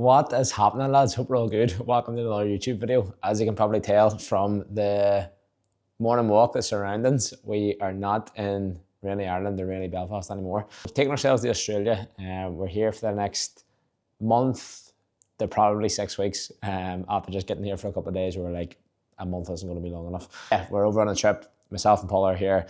What is happening, lads? Hope we're all good. Welcome to another YouTube video. As you can probably tell from the morning walk, the surroundings, we are not in rainy Ireland or rainy Belfast anymore. We've taken ourselves to Australia and we're here for the next month to probably 6 weeks. After just getting here for a couple of days, we were like, a month isn't going to be long enough. Yeah, we're over on a trip. Myself and Paul are here.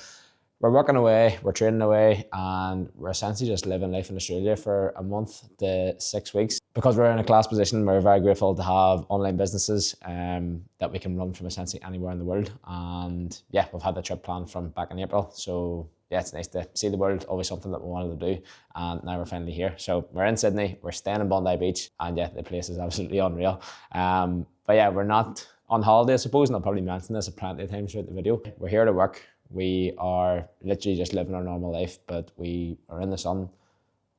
We're working away, we're training away, and we're essentially just living life in Australia for a month to 6 weeks. Because we're in a class position, we're very grateful to have online businesses that we can run from essentially anywhere in the world. And yeah, we've had the trip planned from back in April. So yeah, it's nice to see the world, always something that we wanted to do. And now we're finally here. So we're in Sydney, we're staying in Bondi Beach, and yeah, the place is absolutely unreal. But yeah, we're not on holiday, I suppose, and I'll probably mention this plenty of times throughout the video. We're here to work. We are literally just living our normal life, but we are in the sun.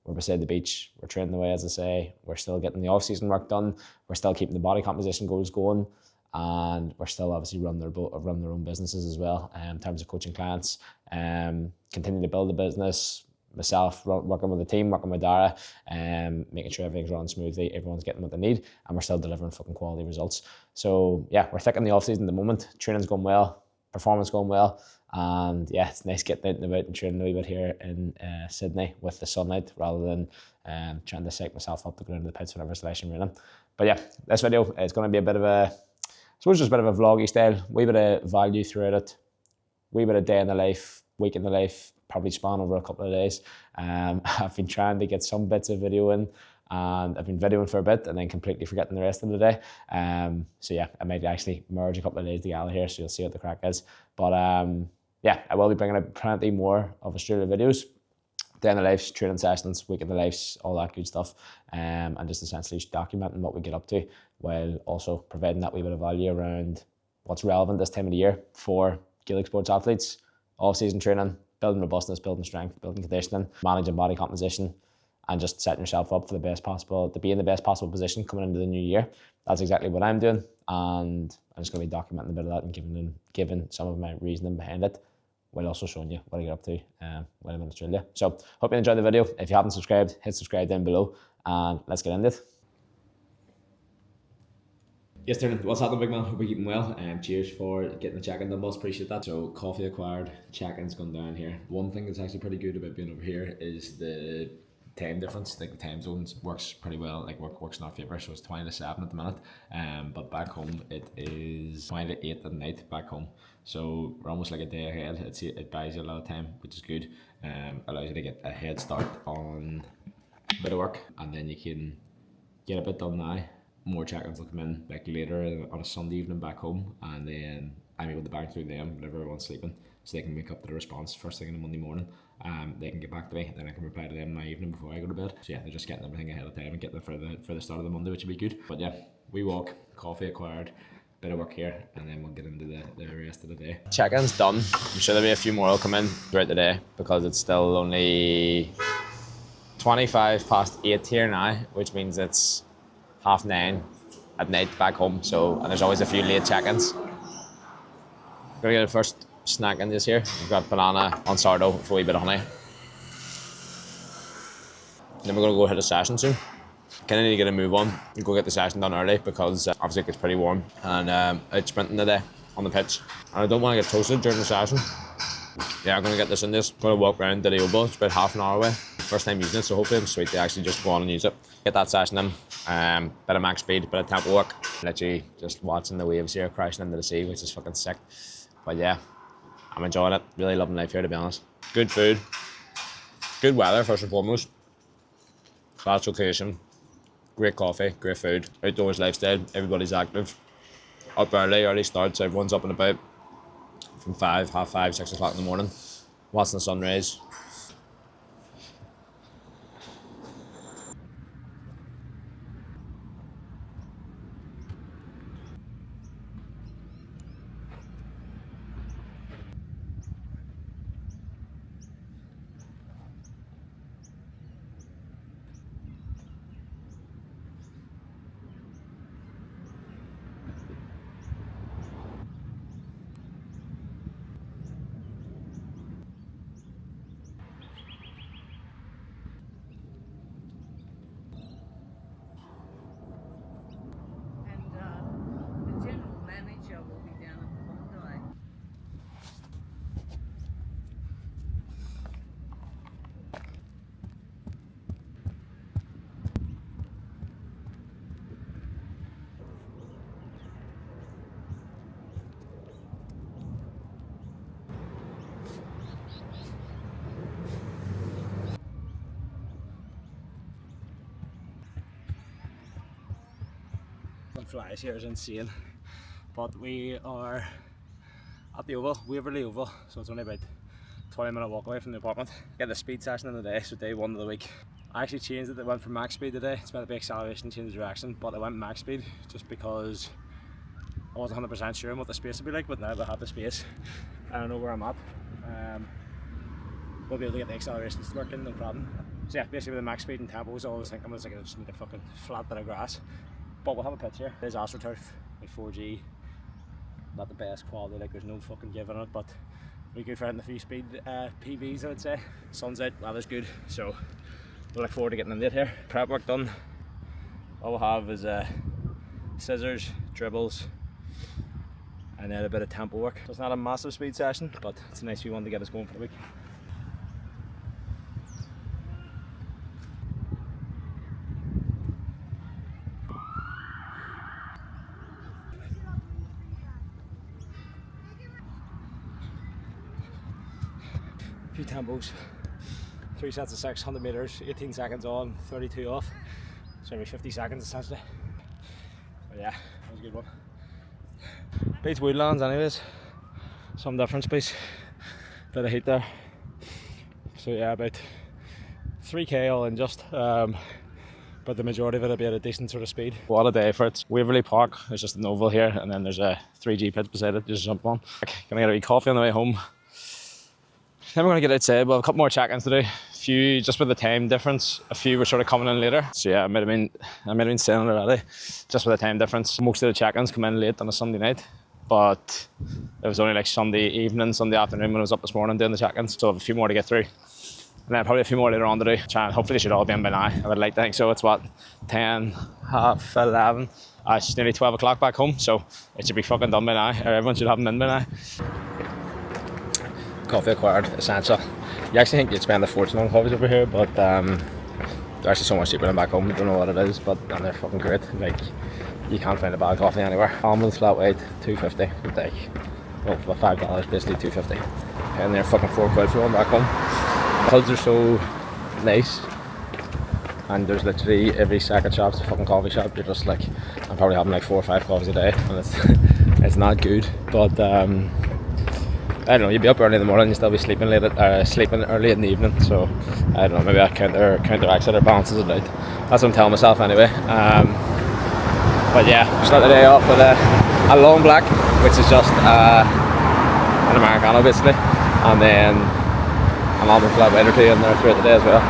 We're beside the beach. We're training away, as I say. We're still getting the off-season work done. We're still keeping the body composition goals going, and we're still obviously running their own businesses as well. In terms of coaching clients, continuing to build the business. Myself working with the team, working with Dara, making sure everything's running smoothly, everyone's getting what they need, and we're still delivering fucking quality results. So yeah, we're thick in the off-season at the moment. Training's going well, performance going well. And yeah, it's nice getting out and about and training a wee bit here in Sydney with the sunlight rather than trying to psych myself up to go into the pits whenever it's lashing raining. But yeah, this video is going to be a bit of a, I suppose just a bit of a vloggy style, wee bit of value throughout it, wee bit of day in the life, week in the life, probably span over a couple of days. I've been trying to get some bits of video in, and I've been videoing for a bit and then completely forgetting the rest of the day. So yeah, I might actually merge a couple of days together here, so you'll see what the crack is. But yeah, I will be bringing out plenty more of Australia videos, day in the lives, training sessions, week in the lives, all that good stuff, and just essentially documenting what we get up to, while also providing that wee bit of value around what's relevant this time of the year for Gaelic sports athletes, off-season training, building robustness, building strength, building conditioning, managing body composition, and just setting yourself up for the best possible, to be in the best possible position coming into the new year. That's exactly what I'm doing, and I'm just going to be documenting a bit of that and giving some of my reasoning behind it, while also showing you what I get up to when I'm in Australia. So hope you enjoyed the video. If you haven't subscribed, hit subscribe down below, and let's get into it. Yes, Tiernan, what's happening, big man? Hope you're keeping well. Cheers for getting the check-in done, boss. Appreciate that. So, coffee acquired, check-in's gone down here. One thing that's actually pretty good about being over here is the time difference. Like the time zones works pretty well. Like works in our favour. So it's 20 to 7 at the minute. But back home it is 20 to 8 at night back home. So we're almost like a day ahead. It buys you a lot of time, which is good. Allows you to get a head start on a bit of work, and then you can get a bit done now. More check-ins will come in like later on a Sunday evening back home, and then I'm able to bang through them whenever everyone's sleeping, so they can wake up to the response first thing in the Monday morning. They can get back to me, then I can reply to them my evening before I go to bed. So yeah, they're just getting everything ahead of time and getting it for the start of the Monday, which will be good. But yeah, we walk, coffee acquired, bit of work here, and then we'll get into the rest of the day. Check-in's done. I'm sure there'll be a few more will come in throughout the day because it's still only 8:25 here now, which means it's 9:30 at night back home. So, and there's always a few late check-ins. Gonna get the first snack in this here. We've got banana on sourdough with a wee bit of honey. Then we're gonna go hit a session soon. Kinda need to get a move on and go get the session done early because obviously it gets pretty warm, and it's sprinting today on the pitch, and I don't want to get toasted during the session. Yeah, I'm gonna get this in this. Gonna walk around to the oboe. It's about half an hour away. First time using it, so hopefully I'm sweet to actually just go on and use it. Get that session in. Bit of max speed, bit of tempo work. Literally just watching the waves here crashing into the sea, which is fucking sick. But yeah, I'm enjoying it. Really loving life here, to be honest. Good food, good weather first and foremost. Class location, great coffee, great food. Outdoors lifestyle. Everybody's active. Up early starts. Everyone's up and about from 5, half 5, 6 o'clock in the morning, watching the sunrise. flies here is insane. But we are at the Oval, Waverley Oval, so it's only about 20-minute walk away from the apartment. Get the speed session in the day, so day 1 of the week. I actually changed it, it went from max speed today. It's meant to be acceleration, change the direction, but I went max speed just because I wasn't 100% sure on what the space would be like, but now I have the space. I don't know where I'm at. We'll be able to get the accelerations working, no problem. So yeah, basically with the max speed and tempos, I always think I just need a fucking flat bit of grass. But we'll have a pitch here. There's AstroTurf with 4G. Not the best quality, like there's no fucking give in it, but we good for hitting the few speed PVs, I would say. Sun's out, weather's good, so we'll look forward to getting in it here. Prep work done. All we'll have is scissors, dribbles, and then a bit of tempo work. So it's not a massive speed session, but it's a nice wee one to get us going for the week. Few tempos, 3 sets of 600 meters, 18 seconds on, 32 off, so every 50 seconds essentially. But yeah, that was a good one. Beats Woodlands anyways, some difference please, bit of heat there. So yeah, about 3k all in just, but the majority of it will be at a decent sort of speed. What a day for it. Waverley Park, there's just an oval here, and then there's a 3G pit beside it, just jump on. Gonna get a wee coffee on the way home. Then we're going to get outside. We'll have a couple more check-ins today. A few, just with the time difference, a few were sort of coming in later. So yeah, I might have been saying it already. Just with the time difference, most of the check-ins come in late on a Sunday night. But it was only like Sunday evening, Sunday afternoon when I was up this morning doing the check-ins. So I have a few more to get through. And then probably a few more later on to do. Hopefully they should all be in by now. I would like to think so. It's what, 10, half 11. It's nearly 12 o'clock back home. So it should be fucking done by now. Or everyone should have them in by now. Coffee acquired, essential. You actually think you'd spend a fortune on coffees over here, but they're actually so much cheaper than back home. I don't know what it is, but and they're fucking great. Like, you can't find a bad coffee anywhere. Almond flat white, $2.50. Like, well, for $5, basically $2.50. And they're fucking £4 for one back home. Because they're so nice, and there's literally every second shop's a fucking coffee shop. You're just like, I'm probably having like 4 or 5 coffees a day, and it's not good, but I don't know, you'd be up early in the morning, you'd still be sleeping sleeping early in the evening, so I don't know, maybe that counteracts it or balances it out. That's what I'm telling myself anyway. But yeah, start the day off with a long black, which is just an Americano basically, and then an almond flat white or two in there throughout the day as well.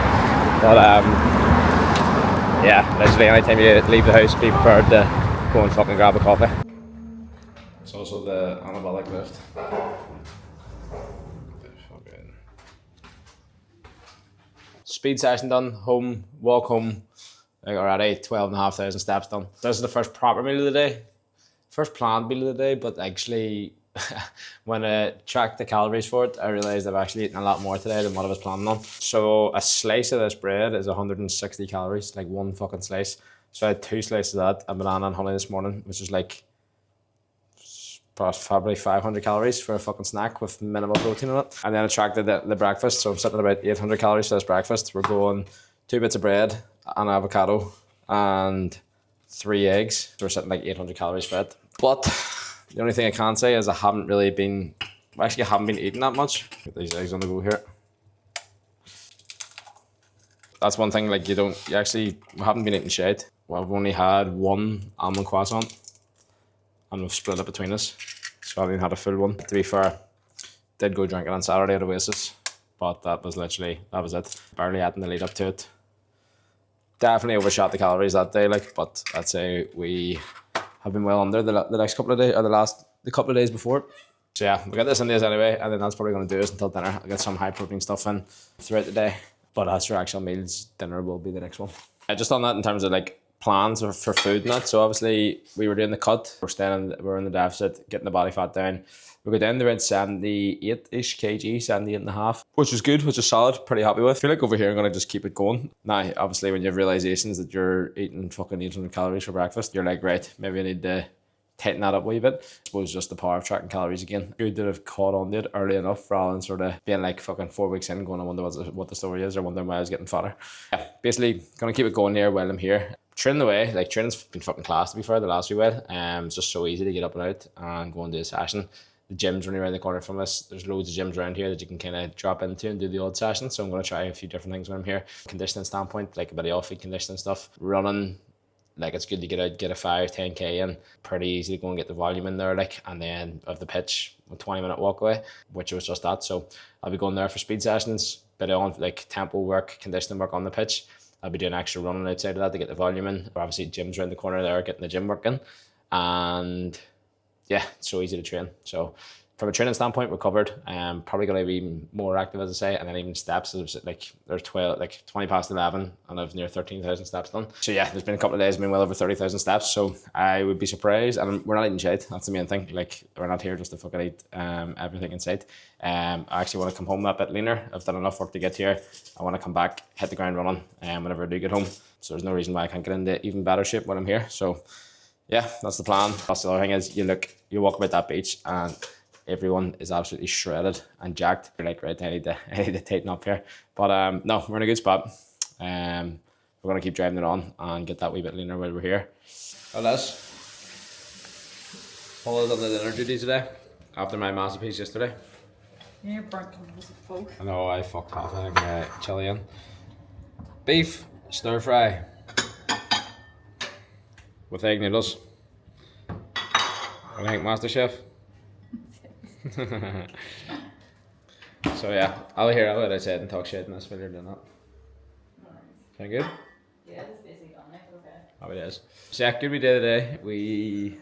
But yeah, literally anytime you leave the house, be prepared to go and fucking grab a coffee. It's also the anabolic lift. Speed session done, home, walk home, like already 12,500 steps done. This is the first proper meal of the day, first planned meal of the day, but actually when I tracked the calories for it, I realised I've actually eaten a lot more today than what I was planning on. So a slice of this bread is 160 calories, like one fucking slice. So I had 2 slices of that, a banana and honey this morning, which is like probably 500 calories for a fucking snack with minimal protein in it. And then I tracked the breakfast, so I'm sitting at about 800 calories for this breakfast. We're going 2 bits of bread, an avocado, and 3 eggs. So we're sitting like 800 calories for it. But the only thing I can say is I haven't been eating that much. Get these eggs on the go here. That's one thing, like we haven't been eating shit. Well, I've only had 1 almond croissant, and we've split it between us, so I haven't had a full one. To be fair, did go drinking on Saturday at Oasis, but that was it. Barely had in the lead up to it. Definitely overshot the calories that day, but I'd say we have been well under the next couple of days, or the couple of days before. So yeah, we'll get this in days anyway, and then that's probably going to do us until dinner. I'll get some high protein stuff in throughout the day, but as for actual meals, dinner will be the next one. Just on that in terms of like plans for food and that. So obviously we were doing the cut. We're in the deficit, getting the body fat down. We got down to around 78-ish kg, 78 and a half, which is good, which is solid, pretty happy with. I feel like over here I'm going to just keep it going. Now, obviously when you have realizations that you're eating fucking 800 calories for breakfast, you're like, right, maybe I need to tighten that up a wee bit. I suppose just the power of tracking calories again. Good that I've caught on to it early enough rather than sort of being like fucking 4 weeks in going, I wonder what the story is, or wondering why I was getting fatter. Yeah, basically gonna keep it going here while I'm here. training away, like training's been fucking class to be fair the last few while. It's just so easy to get up and out and go and do a session. The gym's running around the corner from us. There's loads of gyms around here that you can kind of drop into and do the odd session. So I'm going to try a few different things when I'm here. Conditioning standpoint, like a bit of off-feet conditioning stuff. Running, like it's good to get out, get a 5-10k in. Pretty easy to go and get the volume in there, like, and then of the pitch, a 20-minute walk away, which was just that. So I'll be going there for speed sessions, bit of on like tempo work, conditioning work on the pitch. I'll be doing extra running outside of that to get the volume in. Obviously, gym's around the corner there, getting the gym working, and yeah, it's so easy to train. So from a training standpoint, we're covered. Probably going to be more active, as I say, and then even steps. Like there's 20 past 11, and I've near 13,000 steps done. So yeah, there's been a couple of days, I've been well over 30,000 steps. So I would be surprised, and we're not eating shit. That's the main thing. Like we're not here just to fucking eat everything in sight. I actually want to come home a bit leaner. I've done enough work to get here. I want to come back, hit the ground running, whenever I do get home. So there's no reason why I can't get into even better shape when I'm here. So yeah, that's the plan. That's the other thing is you walk about that beach and everyone is absolutely shredded and jacked. You're like, right, I need to tighten up here. But no, we're in a good spot. We're gonna keep driving it on and get that wee bit leaner while we're here. Oh, Les. Paula's on the dinner duty today after my masterpiece yesterday. You're burnt as a folk. I know, I fucked off. I think chili in. Beef stir fry with egg noodles. What do you think, Master Chef? So yeah, I'll hear what I said and talk shit and that's when you're doing that. Sound good? Yeah, it's basically on it, okay. Oh, it is. So yeah, good we did today. We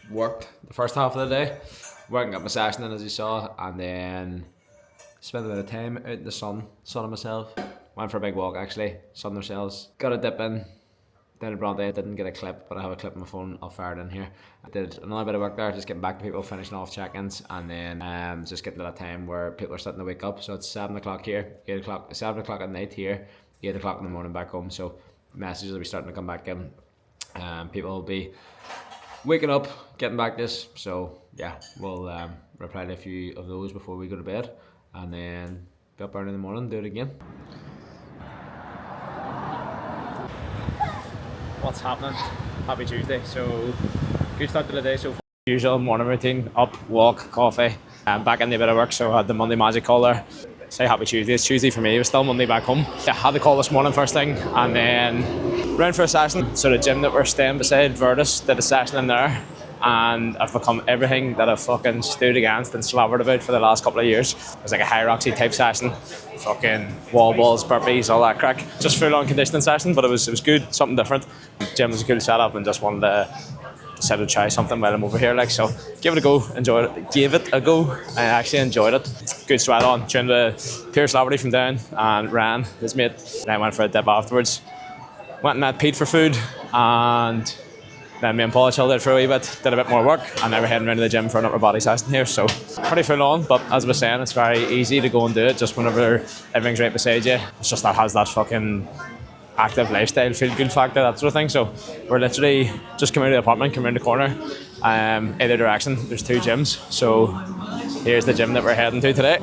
worked the first half of the day, went and got my session in as you saw, and then spent a bit of time out in the sun and myself. Went for a big walk actually, sunned ourselves, got a dip in. Down at Bondi, I didn't get a clip, but I have a clip on my phone. I'll fire it in here. I did another bit of work there, just getting back to people, finishing off check-ins, and then just getting to that time where people are starting to wake up. So it's 7 o'clock here, 7 o'clock at night here, 8 o'clock in the morning back home. So messages will be starting to come back in. People will be waking up, getting back to us. So yeah, we'll reply to a few of those before we go to bed, and then be up early in the morning, do it again. What's happening? Happy Tuesday. So good start to the day so far. Usual morning routine, up, walk, coffee, and back in a bit of work. So I had the Monday magic call there. Say happy Tuesday. It's Tuesday for me. It was still Monday back home. I had the call this morning first thing, and then ran for a session. So the gym that we're staying beside, Virtus, did a session in there, and I've become everything that I've fucking stood against and slobbered about for the last couple of years. It was like a high roxy type session, fucking wall balls, burpees, all that crack. Just full on conditioning session, but it was good, something different. The gym was a cool setup, and just wanted to decided to try something while I'm over here. Like, so give it a go, enjoyed it. Gave it a go. I actually enjoyed it. Good sweat on. Trained with Pierce Laverty from down and Ryan, his mate. And I went for a dip afterwards. Went and met Pete for food, and then me and Paula chilled out for a wee bit, did a bit more work, and now we're heading around to the gym for an upper body session here. So pretty full on, but as I was saying, it's very easy to go and do it just whenever everything's right beside you. It's just that has that fucking active lifestyle, feel good factor, that sort of thing. So we're literally just coming out of the apartment, coming around the corner, either direction. There's 2 gyms. So here's the gym that we're heading to today.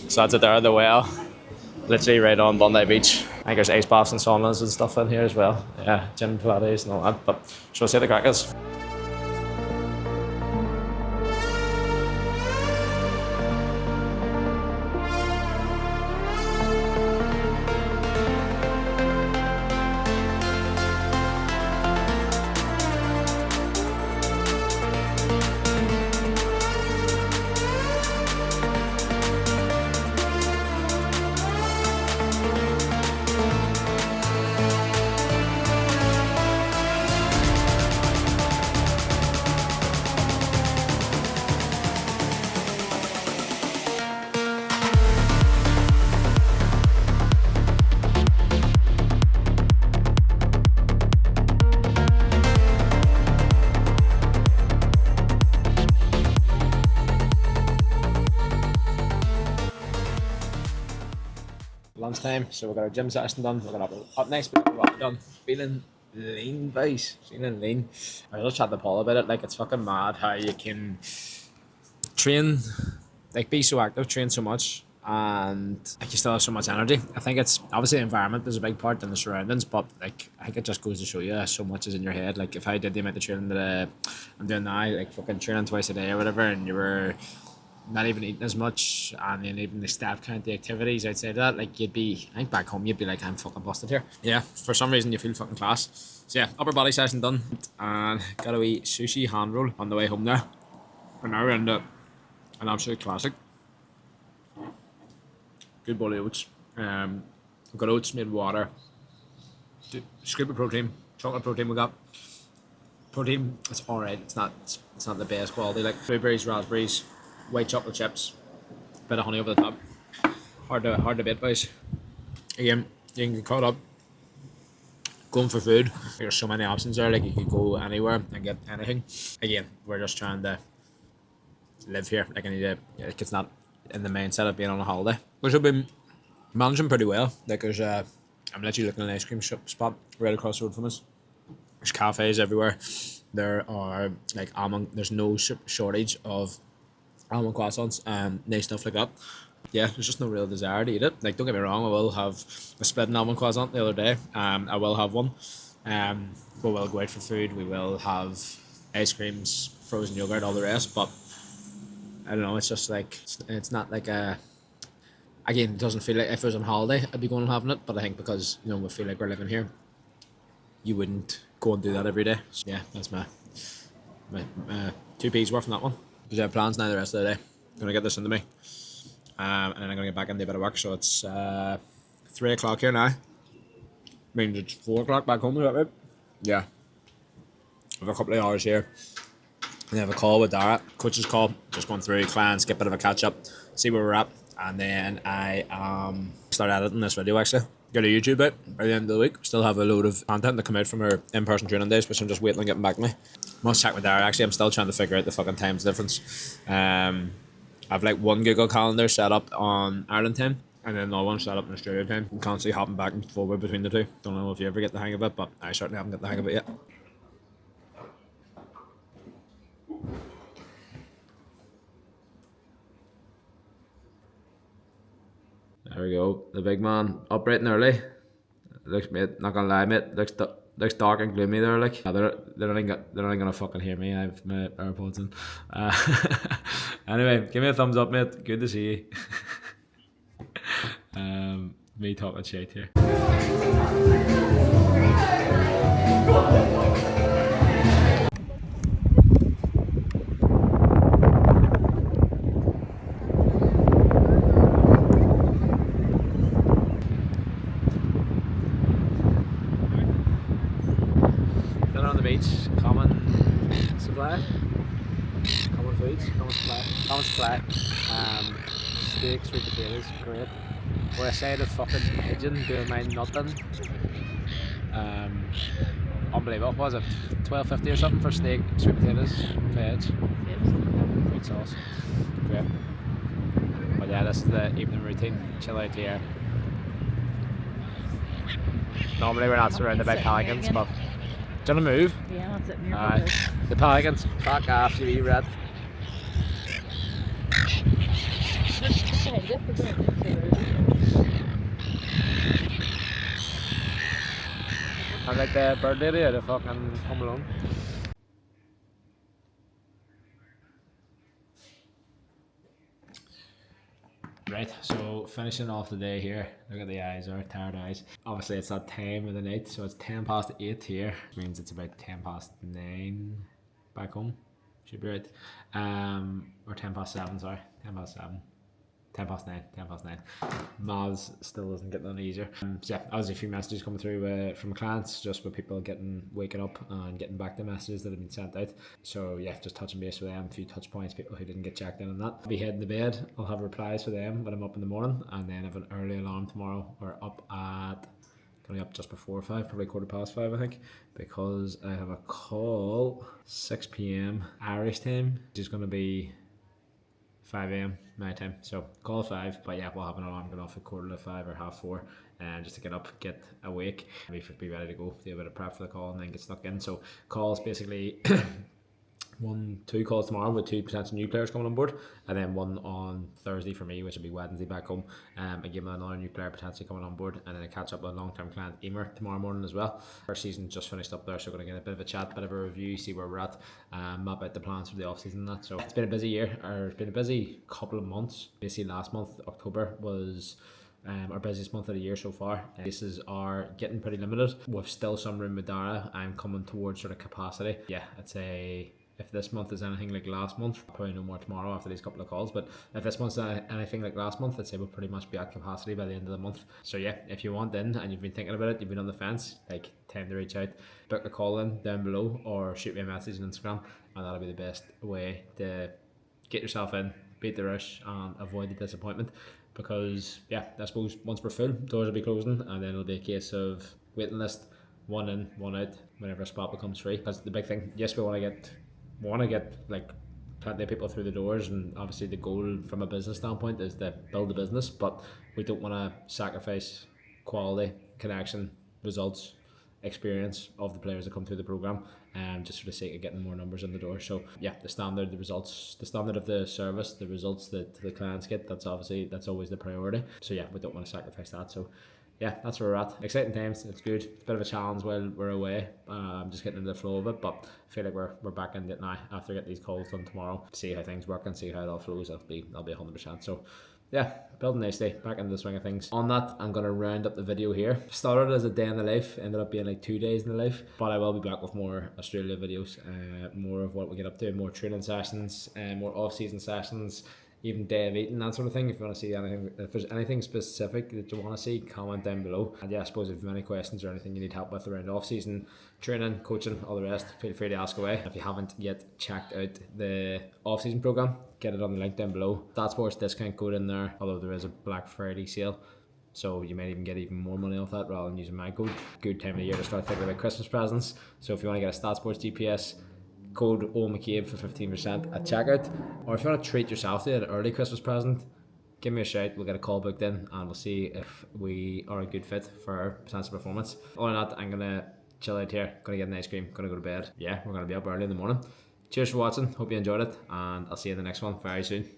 So that's it there, the well, literally right on Bondi Beach. I think there's ice baths and saunas and stuff in here as well. Yeah, gym, Pilates and all that. But shall we see the crack is? Lunchtime, so we've got our gym session done. We're gonna have up next, but we're done. Feeling lean, guys. Feeling lean. I was just chatting to Paul about it. Like, it's fucking mad how you can train, like, be so active, train so much, and like you still have so much energy. I think it's obviously the environment is a big part and the surroundings, but like I think it just goes to show you so much is in your head. Like if I did the amount of training that I'm doing now, like fucking training twice a day or whatever, and you were not even eating as much, and then even the step count, the activities outside of that, like you'd be, I think back home you'd be like, I'm fucking busted here. Yeah, for some reason you feel fucking class. So yeah, upper body session done, and got a wee sushi hand roll on the way home there. And now we're into an absolute classic. Good bowl of oats. We've got oats made with water. Scoop of protein, chocolate protein we got. Protein, it's alright. It's not the best quality. Like blueberries, raspberries, white chocolate chips, bit of honey over the top. Hard to beat, boys. Again, you can get caught up going for food. There's so many options there. Like you could go anywhere and get anything. Again, we're just trying to live here. Like I need to. Like it's not in the mindset of being on a holiday, which I've been managing pretty well. Like there's I'm literally looking at an ice cream spot right across the road from us. There's cafes everywhere. There are like almond. There's no shortage of almond croissants and nice stuff like that. Yeah, there's just no real desire to eat it. Like don't get me wrong, I will have a splitting almond croissant the other day. I will have one. We will go out for food. We will have ice creams, frozen yogurt, all the rest. But I don't know. It's just like it's not like a. Again, it doesn't feel like if I was on holiday, I'd be going and having it. But I think because we feel like we're living here, you wouldn't go and do that every day. So yeah, that's my 2p's worth on that one. Because I have plans now the rest of the day. Gonna get this into me, and then I'm gonna get back into a bit of work. So it's 3 o'clock here now. Means it's 4 o'clock back home. Is that right? Yeah. I have a couple of hours here. And I have a call with Dara, coach's call, just going through clients, get a bit of a catch up, see where we're at, and then I start editing this video actually. Get a YouTube out by the end of the week. Still have a load of content to come out from our in-person training days, which I'm just waiting on getting back to me. Must check with Dara actually. I'm still trying to figure out the fucking times difference. I've like one Google Calendar set up on Ireland time, and then another one set up in Australia time. I'm constantly hopping back and forward between the two. Don't know if you ever get the hang of it, but I certainly haven't got the hang of it yet. There we go. The big man up bright and early. Looks, mate, not gonna lie, mate. Looks dark and gloomy there. Like they're only gonna fucking hear me. I have my AirPods in. Anyway, give me a thumbs up, mate. Good to see you. Me talking shit here. On the beach, common supply, common foods, common supply, steak, sweet potatoes, great. With a side of fucking pigeon doing my nothing. Unbelievable. What was it? $12.50 or something for steak, sweet potatoes, veg, great sauce, great. But yeah, this is the evening routine. Chill out here. Normally we're not surrounded by pelicans, but do you want to move? Yeah, that's it. Near the pelicans. Fuck off, you wee rat. I'm like the bird lady out of fucking Home Alone. Right, so finishing off the day here. Look at the eyes, our tired eyes. Obviously it's that time of the night, so it's 8:10 here. Which means it's about 9:10 back home. Should be right. Or 7:10, sorry. 7:10. 9:10, 9:10. Maths still isn't getting any easier. So yeah, obviously a few messages coming through from clients, just with people waking up and getting back to messages that have been sent out. So yeah, just touching base with them, a few touch points, people who didn't get checked in on that. I'll be heading to bed. I'll have replies for them when I'm up in the morning, and then have an early alarm tomorrow. We're up at going up just before 5, probably 5:15 I think, because I have a call 6 p.m. Irish time, which is going to be 5 a.m. my time. So call 5, but yeah, we'll have an alarm going off at 5:15 or 4:30, and just to get up, get awake, be ready to go, do a bit of prep for the call, and then get stuck in. So calls basically 2 calls tomorrow with 2 potential new players coming on board, and then one on Thursday for me, which will be Wednesday back home. Again with another new player potentially coming on board, and then I catch up with a long-term client Emer tomorrow morning as well. First season just finished up there, so we're going to get a bit of a chat, bit of a review, see where we're at, map out the plans for the off season and that. So it's been a busy year, or it's been a busy couple of months. Basically last month, October, was our busiest month of the year so far. Races are getting pretty limited with still some room with Dara. I'm coming towards sort of capacity. Yeah, I'd say if this month is anything like last month, I'll probably know more tomorrow after these couple of calls, but if this month's anything like last month, I'd say we'll pretty much be at capacity by the end of the month. So yeah, if you want in and you've been thinking about it, you've been on the fence, like, time to reach out, book a call in down below or shoot me a message on Instagram, and that'll be the best way to get yourself in, beat the rush and avoid the disappointment. Because yeah, I suppose once we're full, doors will be closing, and then it'll be a case of waiting list, one in, one out whenever a spot becomes free. That's the big thing. Yes, we want to get like plenty of people through the doors, and obviously the goal from a business standpoint is to build a business, but we don't want to sacrifice quality, connection, results, experience of the players that come through the program, just for the sake of getting more numbers in the door. So yeah, the standard, the results, the standard of the service, the results that the clients get, that's always the priority. So yeah, we don't want to sacrifice that. So yeah, that's where we're at. Exciting times. It's good. It's a bit of a challenge while we're away. I'm just getting into the flow of it, but I feel like we're back in it now after I get these calls done tomorrow. See how things work and see how it all flows. I'll be 100%. So yeah, building nicely, back into the swing of things. On that, I'm going to round up the video here. Started as a day in the life, ended up being like 2 days in the life, but I will be back with more Australia videos, more of what we get up to, more training sessions, more off-season sessions, even day of eating, that sort of thing. If you want to see anything, if there's anything specific that you want to see, comment down below. And yeah, I suppose if you have any questions or anything you need help with around off-season training, coaching, all the rest, feel free to ask away. If you haven't yet checked out the off-season program, get it on the link down below. That Sports discount code in there, although there is a Black Friday sale, so you might even get even more money off that rather than using my code. Good time of year to start thinking about Christmas presents. So if you want to get a Stat Sports GPS, code OMcCabe for 15% at checkout. Or if you want to treat yourself to an early Christmas present, give me a shout. We'll get a call booked in and we'll see if we are a good fit for our potential performance. Or not, I'm gonna chill out here, gonna get an ice cream, gonna go to bed. Yeah, we're gonna be up early in the morning. Cheers for watching, hope you enjoyed it, and I'll see you in the next one very soon.